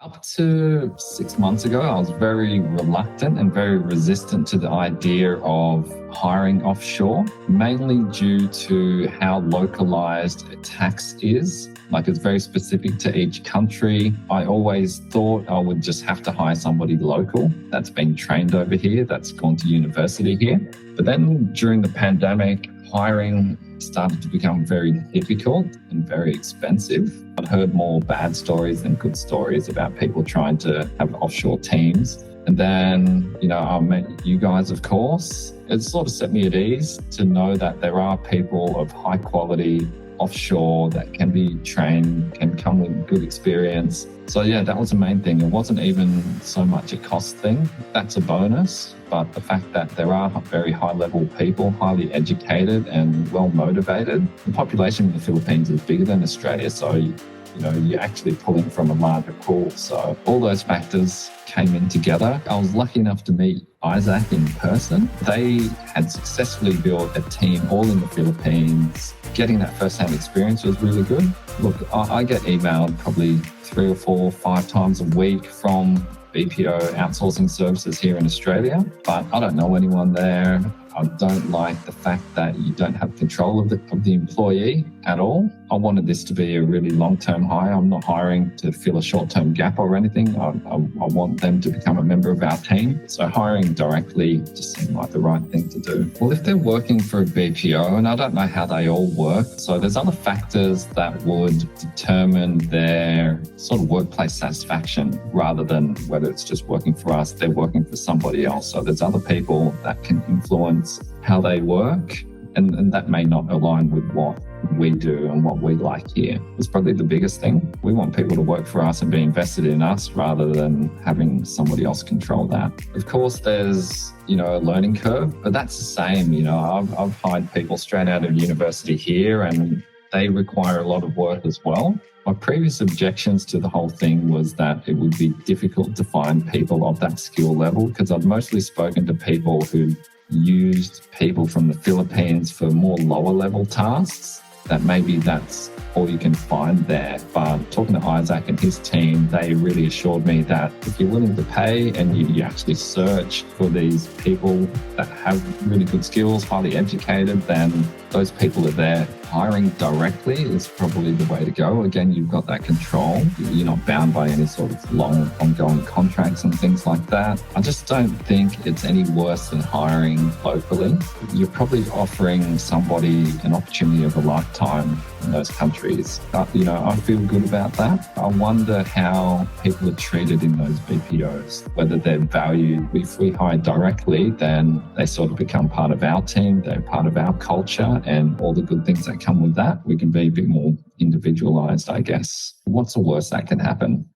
Up to 6 months ago, I was very reluctant and very resistant to the idea of hiring offshore, mainly due to how localized tax is. Like, it's very specific to each country. I always thought I would just have to hire somebody local that's been trained over here, that's gone to university here. But then during the pandemic, hiring started to become very difficult and very expensive. I'd heard more bad stories than good stories about people trying to have offshore teams. And then, I met you guys, of course. It sort of set me at ease to know that there are people of high quality offshore that can be trained, can come with good experience. So yeah, that was the main thing. It wasn't even so much a cost thing. That's a bonus. But the fact that there are very high level people, highly educated and well motivated. The population in the Philippines is bigger than Australia. So, you're actually pulling from a larger pool. So all those factors came in together. I was lucky enough to meet Isaac in person. They had successfully built a team all in the Philippines. Getting that first-hand experience was really good. Look, I get emailed probably 3 or 4 or 5 times a week from BPO outsourcing services here in Australia, but I don't know anyone there. I don't like the fact that you don't have control of the employee at all. I wanted this to be a really long-term hire. I'm not hiring to fill a short-term gap or anything. I want them to become a member of our team. So hiring directly just seemed like the right thing to do. Well, if they're working for a BPO, and I don't know how they all work, so there's other factors that would determine their sort of workplace satisfaction rather than whether it's just working for us, they're working for somebody else. So there's other people that can influence how they work, and that may not align with what we do and what we like here. It's probably the biggest thing. We want people to work for us and be invested in us rather than having somebody else control that. Of course, there's a learning curve, but that's the same. I've hired people straight out of university here and they require a lot of work as well. My previous objections to the whole thing was that it would be difficult to find people of that skill level because I've mostly spoken to people who used people from the Philippines for more lower level tasks, that maybe that's all you can find there. But talking to Isaac and his team, they really assured me that if you're willing to pay and you actually search for these people that have really good skills, highly educated, then those people are there. Hiring directly is probably the way to go. Again, you've got that control. You're not bound by any sort of long ongoing contracts and things like that. I just don't think it's any worse than hiring locally. You're probably offering somebody an opportunity of a lifetime in those countries. I feel good about that. I wonder how people are treated in those BPOs, whether they're valued. If we hire directly, then they sort of become part of our team, they're part of our culture and all the good things that come with that. We can be a bit more individualized, I guess. What's the worst that can happen?